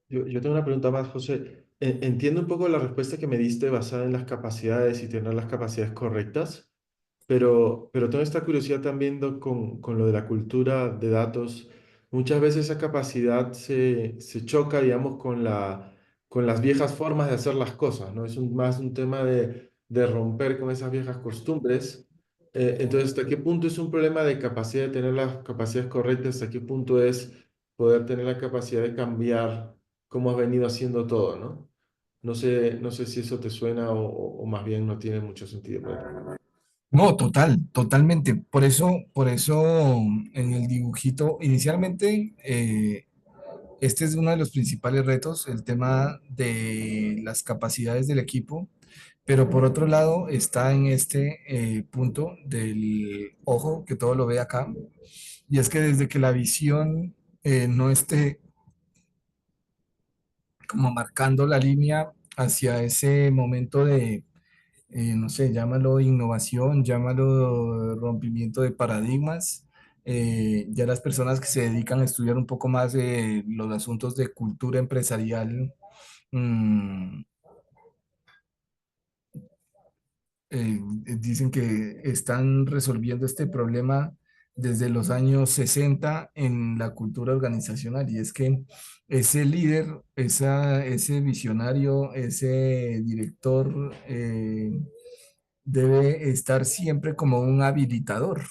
Yo tengo una pregunta más, José. Entiendo un poco la respuesta que me diste basada en las capacidades y tener las capacidades correctas. Pero tengo esta curiosidad también con lo de la cultura de datos. Muchas veces esa capacidad se choca, digamos, con las viejas formas de hacer las cosas, ¿no? Es más un tema de romper con esas viejas costumbres. Entonces, ¿hasta qué punto es un problema de capacidad de tener las capacidades correctas? ¿Hasta qué punto es poder tener la capacidad de cambiar cómo has venido haciendo todo, ¿no? No sé si eso te suena o más bien no tiene mucho sentido para ti. No, totalmente. Por eso en el dibujito, inicialmente, este es uno de los principales retos, el tema de las capacidades del equipo, pero por otro lado está en este punto del ojo, que todo lo ve acá, y es que desde que la visión no esté como marcando la línea hacia ese momento de no sé, llámalo innovación, llámalo rompimiento de paradigmas. Ya las personas que se dedican a estudiar un poco más los asuntos de cultura empresarial mm, dicen que están resolviendo este problema desde los años 60 en la cultura organizacional y es que ese líder, ese visionario, ese director, debe estar siempre como un habilitador.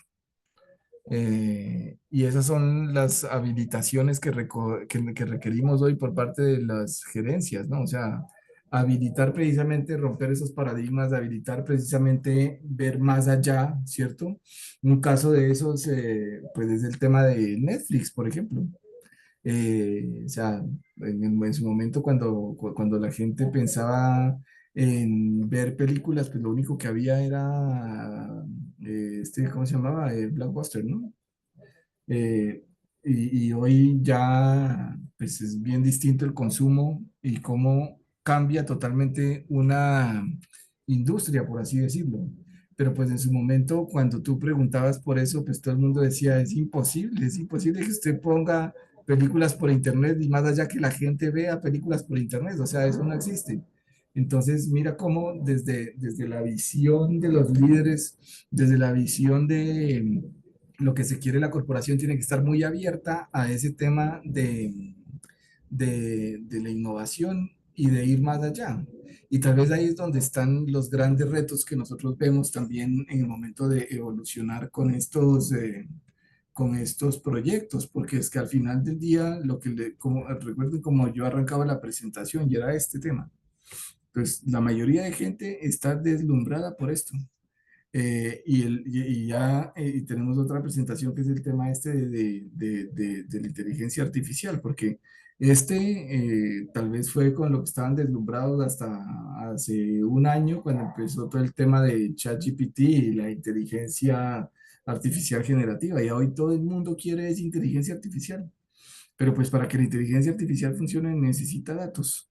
Y esas son las habilitaciones que requerimos hoy por parte de las gerencias, ¿no? O sea, habilitar precisamente, romper esos paradigmas, habilitar precisamente ver más allá, ¿cierto? Un caso de esos, pues es el tema de Netflix, por ejemplo. O sea, en su momento cuando la gente pensaba en ver películas, pues lo único que había era, ¿cómo se llamaba? Blockbuster, ¿no? Eh, y hoy ya, pues es bien distinto el consumo y cómo cambia totalmente una industria, por así decirlo. Pero pues en su momento, cuando tú preguntabas por eso, pues todo el mundo decía, es imposible que usted ponga películas por internet y más allá que la gente vea películas por internet, o sea, eso no existe. Entonces, mira cómo desde la visión de los líderes, desde la visión de lo que se quiere la corporación, tiene que estar muy abierta a ese tema de la innovación y de ir más allá. Y tal vez ahí es donde están los grandes retos que nosotros vemos también en el momento de evolucionar con estos proyectos, porque es que al final del día, como, recuerden como yo arrancaba la presentación y era este tema, pues la mayoría de gente está deslumbrada por esto. Y ya y tenemos otra presentación que es el tema este de la inteligencia artificial, porque tal vez fue con lo que estaban deslumbrados hasta hace un año, cuando empezó todo el tema de ChatGPT y la inteligencia artificial generativa. Y hoy todo el mundo quiere esa inteligencia artificial, pero pues para que la inteligencia artificial funcione necesita datos.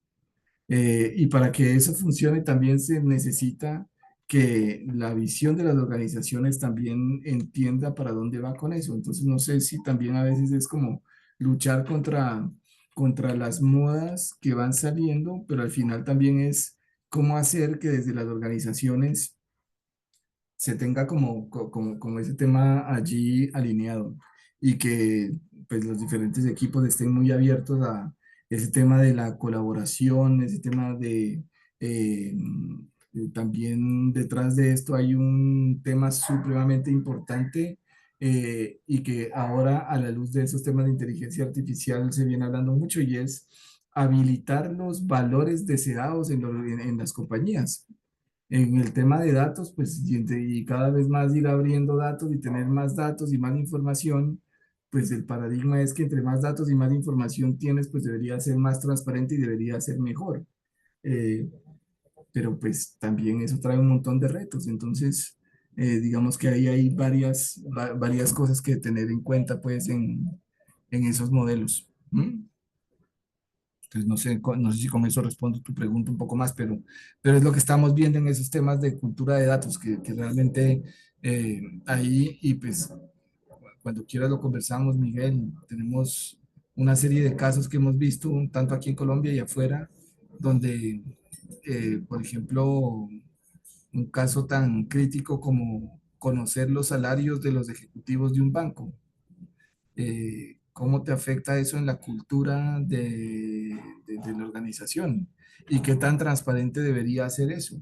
Y para que eso funcione también se necesita que la visión de las organizaciones también entienda para dónde va con eso. Entonces, no sé si también a veces es como luchar contra las modas que van saliendo, pero al final también es cómo hacer que desde las organizaciones se tenga como ese tema allí alineado y que pues los diferentes equipos estén muy abiertos a ese tema de la colaboración, ese tema también detrás de esto hay un tema supremamente importante y que ahora a la luz de esos temas de inteligencia artificial se viene hablando mucho y es habilitar los valores deseados en las compañías. En el tema de datos, pues, y cada vez más ir abriendo datos y tener más datos y más información, pues el paradigma es que entre más datos y más información tienes, pues debería ser más transparente y debería ser mejor. Eh, pero pues también eso trae un montón de retos. Entonces, digamos que ahí hay varias cosas que tener en cuenta, pues, en esos modelos. ¿Mm? Entonces, no sé si con eso respondo tu pregunta un poco más, pero es lo que estamos viendo en esos temas de cultura de datos, que realmente ahí, y pues cuando quieras lo conversamos, Miguel, tenemos una serie de casos que hemos visto, tanto aquí en Colombia y afuera, donde, por ejemplo, un caso tan crítico como conocer los salarios de los ejecutivos de un banco. ¿Cómo te afecta eso en la cultura de la organización? ¿Y qué tan transparente debería ser eso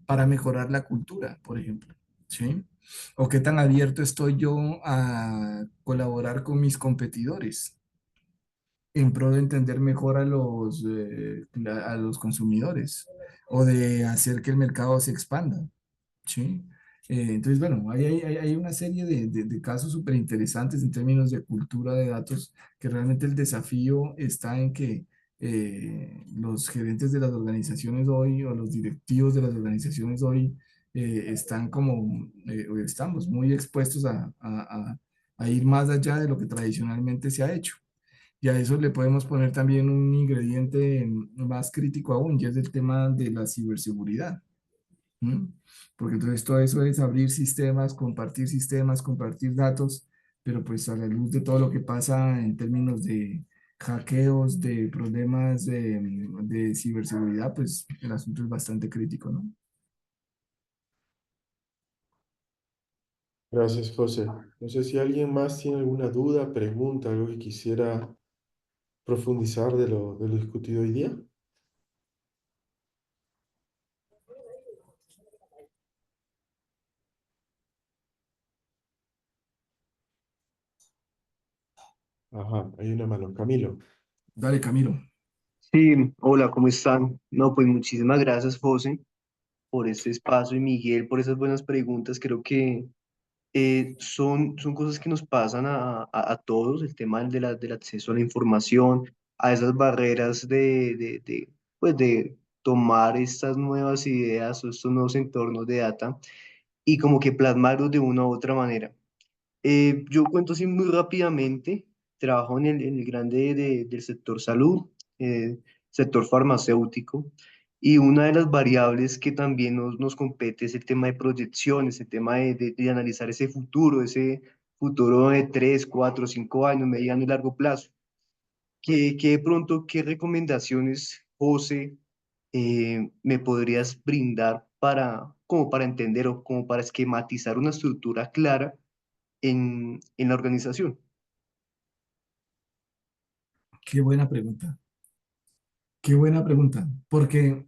para mejorar la cultura, por ejemplo? ¿Sí? ¿O qué tan abierto estoy yo a colaborar con mis competidores en pro de entender mejor a los consumidores o de hacer que el mercado se expanda? ¿Sí? Entonces, bueno, hay una serie de casos súper interesantes en términos de cultura de datos, que realmente el desafío está en que los gerentes de las organizaciones hoy o los directivos de las organizaciones hoy están o estamos muy expuestos a ir más allá de lo que tradicionalmente se ha hecho. Y a eso le podemos poner también un ingrediente más crítico aún, y es el tema de la ciberseguridad. ¿Mm? Porque entonces todo eso es abrir sistemas, compartir datos, pero pues a la luz de todo lo que pasa en términos de hackeos, de problemas de ciberseguridad, pues el asunto es bastante crítico, ¿no? Gracias, José. No sé si alguien más tiene alguna duda, pregunta, algo que quisiera profundizar de lo discutido hoy día. Ajá, hay una mano. Camilo. Dale, Camilo. Sí, hola, ¿cómo están? No, pues muchísimas gracias, José, por este espacio y Miguel, por esas buenas preguntas. Creo que son cosas que nos pasan a todos, el tema del acceso a la información, a esas barreras pues de tomar estas nuevas ideas o estos nuevos entornos de data y como que plasmarlos de una u otra manera. Yo cuento así muy rápidamente, trabajo en el grande del sector salud, sector farmacéutico, y una de las variables que también nos compete es el tema de proyecciones, el tema de analizar ese futuro de 3, 4, 5 años, mediano y largo plazo. Que de pronto, ¿qué recomendaciones, José, me podrías brindar para, como para entender o como para esquematizar una estructura clara en la organización? Qué buena pregunta. Qué buena pregunta. Porque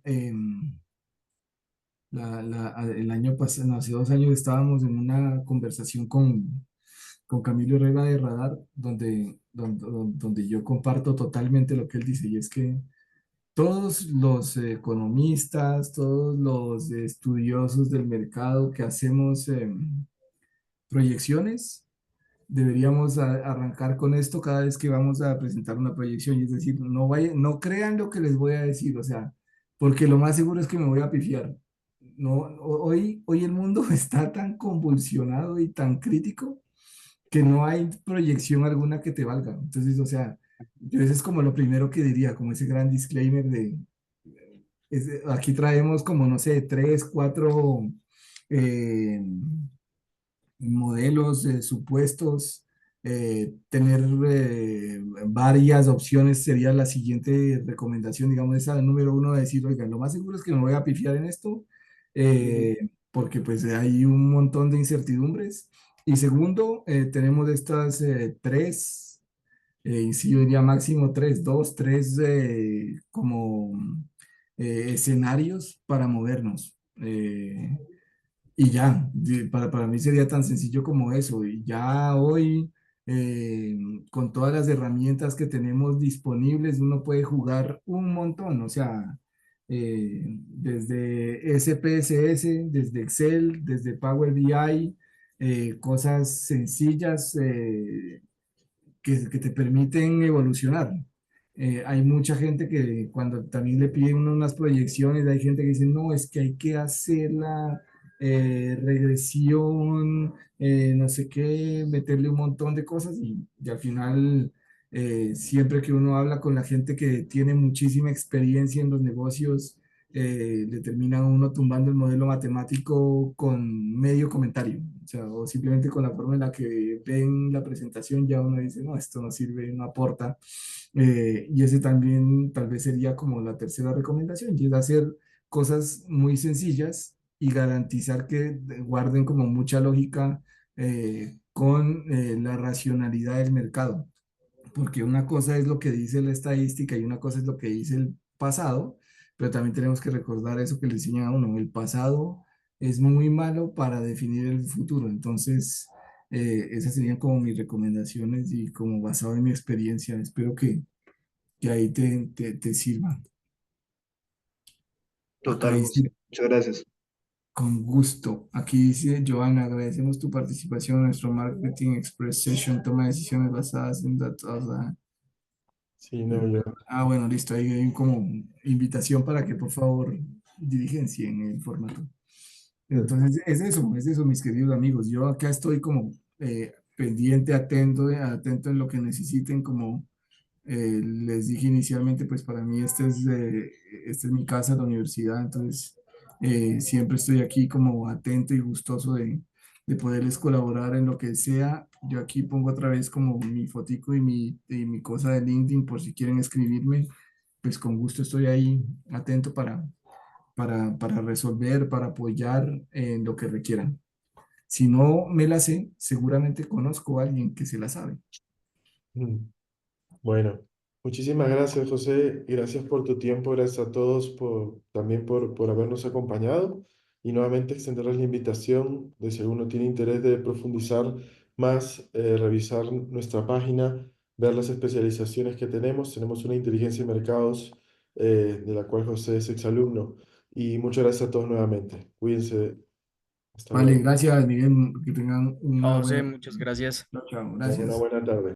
el año pasado, no, hace 2 años estábamos en una conversación con Camilo Herrera de Radar, donde yo comparto totalmente lo que él dice, y es que todos los economistas, todos los estudiosos del mercado que hacemos proyecciones, deberíamos arrancar con esto cada vez que vamos a presentar una proyección, y es decir, no crean lo que les voy a decir, o sea, porque lo más seguro es que me voy a pifiar. No, hoy el mundo está tan convulsionado y tan crítico que no hay proyección alguna que te valga. Entonces, o sea, yo eso es como lo primero que diría, como ese gran disclaimer aquí traemos como, no sé, tres, cuatro eh, modelos, supuestos, tener varias opciones sería la siguiente recomendación, digamos, esa número uno, de decir, oiga, lo más seguro es que me voy a pifiar en esto, Ujú, porque pues hay un montón de incertidumbres. Y segundo, tenemos estas tres, y sí, yo diría máximo tres, dos, tres como escenarios para movernos. Y ya, para mí sería tan sencillo como eso. Y ya hoy, eh, con todas las herramientas que tenemos disponibles, uno puede jugar un montón. O sea, desde SPSS, desde Excel, desde Power BI, cosas sencillas que te permiten evolucionar. Hay mucha gente que cuando también le piden uno unas proyecciones, hay gente que dice, no, es que hay que hacer la regresión, no sé qué, meterle un montón de cosas y al final, siempre que uno habla con la gente que tiene muchísima experiencia en los negocios, le termina a uno tumbando el modelo matemático con medio comentario, o sea, o simplemente con la forma en la que ven la presentación ya uno dice, no, esto no sirve, no aporta. Y ese también tal vez sería como la tercera recomendación, y es hacer cosas muy sencillas y garantizar que guarden como mucha lógica con la racionalidad del mercado, porque una cosa es lo que dice la estadística y una cosa es lo que dice el pasado, pero también tenemos que recordar eso que le enseñan a uno, el pasado es muy malo para definir el futuro. Entonces, esas serían como mis recomendaciones y como basado en mi experiencia, espero que ahí te sirva. Acá total, José. dice, Muchas gracias. con gusto. Aquí dice, Joana, agradecemos tu participación en nuestro Marketing Express Session, toma decisiones basadas en datos. Sí, no, yo. Bueno, listo. Ahí hay como invitación para que por favor diligencien el formato. Entonces, es eso, mis queridos amigos. Yo acá estoy como pendiente, atento en lo que necesiten. Como les dije inicialmente, pues para mí esta es mi casa, la universidad. Entonces, siempre estoy aquí como atento y gustoso de poderles colaborar en lo que sea. Yo aquí pongo otra vez como mi fotico y mi cosa de LinkedIn por si quieren escribirme. Pues con gusto estoy ahí atento para resolver, para apoyar en lo que requieran. Si no me la sé, seguramente conozco a alguien que se la sabe. Mm. Bueno, muchísimas gracias, José, y gracias por tu tiempo, gracias a todos también por habernos acompañado y nuevamente extenderles la invitación de si alguno tiene interés de profundizar más, revisar nuestra página, ver las especializaciones que tenemos. Tenemos una inteligencia de mercados de la cual José es exalumno y muchas gracias a todos nuevamente. Cuídense, hasta Vale, luego. gracias, Miguel. Que tengan una José, buena, muchas gracias. chao, chao, Una gracias. buena tarde.